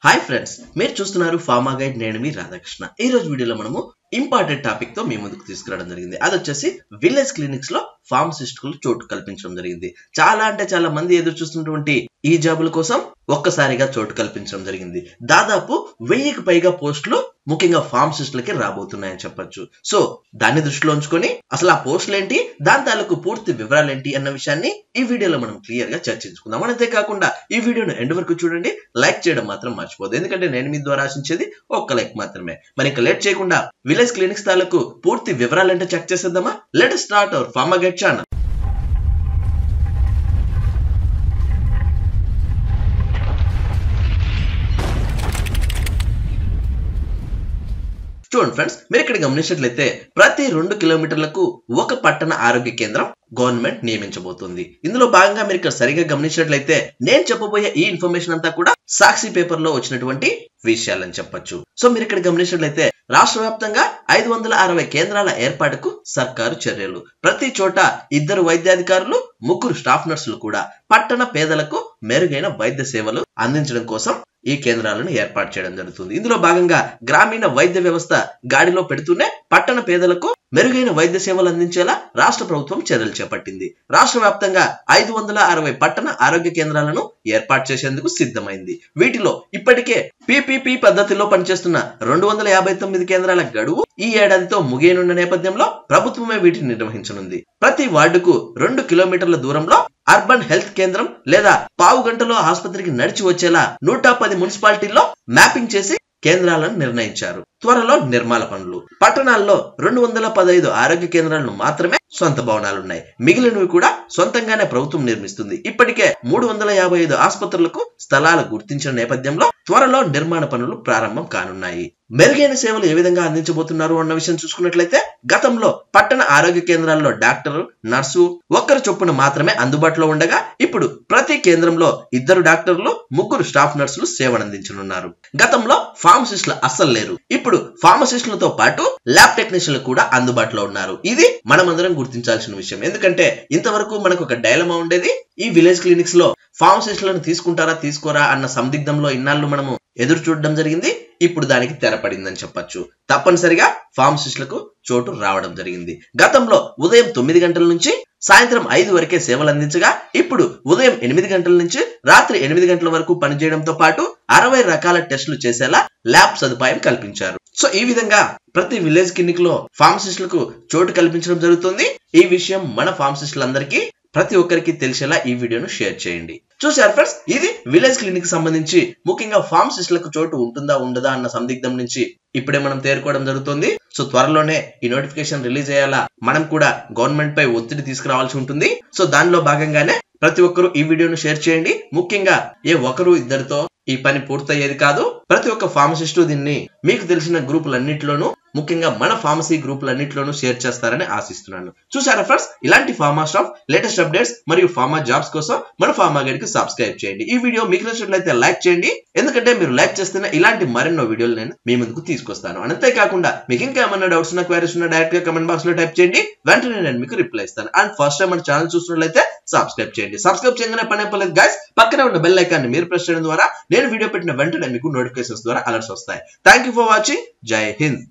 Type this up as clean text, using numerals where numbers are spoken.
Hi friends, మీరు చూస్తున్నారు pharma guide. నేను మీ రాధాకృష్ణ. ఈ రోజు వీడియోలో మనము ఇంపార్టెంట్ టాపిక్ తో మీ ముందుకు తీసుకురావడం జరిగింది. అది వచ్చేసి విలేజ్ క్లినిక్స్ లో ఫార్మసిస్టులు చోటు కల్పించడం జరిగింది. చాలా మంది ఎదురు చూస్తున్నటువంటి ఈ జాబుల కోసం ఒక్కసారిగా చోటు కల్పించడం జరిగింది. దాదాపు 1000కి పైగా పోస్టులు ముఖ్యంగా ఫార్మసిస్టులకి రాబోతున్నాయని చెప్పొచ్చు. సో దాన్ని దృష్టిలో ఉంచుకొని అసలు ఆ పోస్టులు ఏంటి, దాని తాలూకు పూర్తి వివరాలు ఏంటి అన్న విషయాన్ని ఈ వీడియోలో మనం క్లియర్ గా చర్చించుకుందాం. అంతేకాకుండా ఈ వీడియోను ఎండ్ వరకు చూడండి, లైక్ చేయడం మాత్రం మర్చిపోదు. ఎందుకంటే నేను మీ ద్వారా ఆశించేది ఒక్క లైక్ మాత్రమే. మరి ఇంకా లేట్ చేయకుండా విలేజ్ క్లినిక్స్ తాలూకు పూర్తి వివరాలు అంటే చెక్ చేసేద్దామా? Let us start our pharma guide channel. చూడండి ఫ్రెండ్స్, మీరు ఇక్కడ గమనించినట్లయితే ప్రతి 2 కిలోమీటర్లకు ఒక పట్టణ ఆరోగ్య కేంద్రం గవర్నమెంట్ నియమించబోతుంది. ఇందులో భాగంగా మీరు ఇక్కడ సరిగా గమనించినట్లయితే నేను చెప్పబోయే ఈ ఇన్ఫర్మేషన్ అంతా కూడా సాక్షి పేపర్ లో వచ్చినటువంటి విషయాలని చెప్పొచ్చు. సో మీరు ఇక్కడ గమనించినట్లయితే రాష్ట్ర వ్యాప్తంగా 560 కేంద్రాల ఏర్పాటుకు సర్కారు చర్యలు. ప్రతి చోట 2 వైద్యాధికారులు, 3 స్టాఫ్ నర్సులు కూడా పట్టణ పేదలకు మెరుగైన వైద్య సేవలు అందించడం కోసం ఈ కేంద్రాలను ఏర్పాటు చేయడం జరుగుతుంది. ఇందులో భాగంగా గ్రామీణ వైద్య వ్యవస్థ గాడిలో పెడుతూనే పట్టణ పేదలకు మెరుగైన వైద్య సేవలు అందించేలా రాష్ట్ర ప్రభుత్వం చర్యలు చేపట్టింది. రాష్ట్ర వ్యాప్తంగా 560 పట్టణ ఆరోగ్య కేంద్రాలను ఏర్పాటు చేసేందుకు సిద్ధమైంది. వీటిలో ఇప్పటికే పిపిపి పద్ధతిలో పనిచేస్తున్న 259 కేంద్రాల గడువు ఈ ఏడాదితో ముగియనున్న నేపథ్యంలో ప్రభుత్వమే వీటిని నిర్వహించనుంది. ప్రతి వార్డుకు 2 కిలోమీటర్ల దూరంలో అర్బన్ హెల్త్ కేంద్రం లేదా పావు గంటలో ఆసుపత్రికి నడిచి వచ్చేలా 110 మున్సిపాలిటీల్లో మ్యాపింగ్ చేసి కేంద్రాలను నిర్ణయించారు. త్వరలో నిర్మాణ పనులు. పట్టణాల్లో 215 ఆరోగ్య కేంద్రాలను మాత్రమే సొంత భవనాలున్నాయి. మిగిలినవి కూడా సొంతంగానే ప్రభుత్వం నిర్మిస్తుంది. ఇప్పటికే 355 ఆసుపత్రులకు స్థలాలు గుర్తించిన నేపథ్యంలో త్వరలో నిర్మాణ పనులు ప్రారంభం కానున్నాయి. మెరుగైన సేవలు ఏ విధంగా అందించబోతున్నారు అన్న విషయం చూసుకున్నట్లయితే గతంలో పట్టణ ఆరోగ్య కేంద్రాల్లో డాక్టరు, నర్సు ఒక్కరు చొప్పున మాత్రమే అందుబాటులో ఉండగా ఇప్పుడు ప్రతి కేంద్రంలో 2 డాక్టర్లు, 3 స్టాఫ్ నర్సులు సేవలందించనున్నారు. గతంలో ఫార్మసిస్టులు అస్సలు లేరు. ఇప్పుడు ఫార్మసిస్టులతో పాటు ల్యాబ్ టెక్నీషియన్లు కూడా అందుబాటులో ఉన్నారు. ఇది మనమందరం గుర్తించాల్సిన విషయం. ఎందుకంటే ఇంతవరకు మనకు ఒక డైలమా ఉండేది, ఈ విలేజ్ క్లినిక్స్ లో ఫార్మసిస్టులను తీసుకుంటారా తీసుకోరా అన్న సందిగ్ధంలో ఇన్నాళ్ళు మనము ఎదురు చూడడం జరిగింది. ఇప్పుడు దానికి తెరపడిందని చెప్పొచ్చు. తప్పనిసరిగా ఫార్మసిస్టులకు చోటు రావడం జరిగింది. గతంలో ఉదయం 9 గంటల నుంచి సాయంత్రం 5 వరకే సేవలు అందించగా ఇప్పుడు ఉదయం 8 గంటల నుంచి రాత్రి 8 గంటల వరకు పనిచేయడంతో పాటు 60 రకాల టెస్టులు చేసేలా ల్యాబ్ సదుపాయం కల్పించారు. సో ఈ విధంగా ప్రతి విలేజ్ క్లినిక్ లో ఫార్మసిస్టులకు చోటు కల్పించడం జరుగుతుంది. ఈ విషయం మన ఫార్మసిస్టులందరికీ ప్రతి ఒక్కరికి తెలిసేలా ఈ వీడియోను షేర్ చేయండి. చూసారు ఫ్రెండ్స్, ఇది విలేజ్ క్లినిక్ సంబంధించి ముఖ్యంగా ఫార్మసిస్టులకు చోటు ఉంటుందా ఉండదా అన్న సందిగ్ధం నుంచి ఇప్పుడే మనం తేరుకోవడం జరుగుతుంది. సో త్వరలోనే ఈ నోటిఫికేషన్ రిలీజ్ అయ్యేలా మనం కూడా గవర్నమెంట్ పై ఒత్తిడి తీసుకురావాల్సి ఉంటుంది. సో దానిలో భాగంగానే ప్రతి ఒక్కరూ ఈ వీడియోను షేర్ చేయండి. ముఖ్యంగా ఏ ఒకరు ఇద్దరితో ఈ పని పూర్తయ్యేది కాదు. ప్రతి ఒక్క ఫార్మసిస్టు దీన్ని మీకు తెలిసిన గ్రూపులన్నింటిలోనూ, ముఖ్యంగా మన ఫార్మసీ గ్రూపులన్నింటిలోనూ షేర్ చేస్తారని ఆశిస్తున్నాను. చూసారా ఫ్రెండ్స్, ఇలాంటి ఫార్మా స్టాఫ్ లేటెస్ట్ అప్డేట్స్ మరియు ఫార్మా జాబ్స్ కోసం మన ఫార్మా గైడ్ కి సబ్స్క్రైబ్ చేయండి. ఈ వీడియో మీకు నచ్చినట్లయితే లైక్ చేయండి. ఎందుకంటే మీరు లైక్ చేస్తేనే ఇలాంటి మరెన్నో వీడియోలు నేను మీ ముందుకు తీసుకొస్తాను. అంతేకాకుండా మీకు ఇంకా ఏమన్నా డౌట్స్ ఉన్నా, క్వైరీస్ ఉన్నా డైరెక్ట్ గా కమెంట్ బాక్స్ లో టైప్ చేయండి. వెంటనే నేను మీకు రిప్లై ఇస్తాను. అండ్ ఫస్ట్ టైం మన ఛానల్ చూస్తున్నట్లయితే సబ్స్క్రైబ్ చేయండి. సబ్స్క్రైబ్ చేయగానే పని అయిపోలేదు గైస్. పక్కనే ఉన్న బెల్ ఐకాన్ ని మీరు ప్రెస్ చేయడం ద్వారా నేను వీడియో పెట్టిన వెంటనే మీకు నోటిఫికేషన్స్ ద్వారా అలర్ట్స్ వస్తాయి. Thank you for watching. జై హింద్.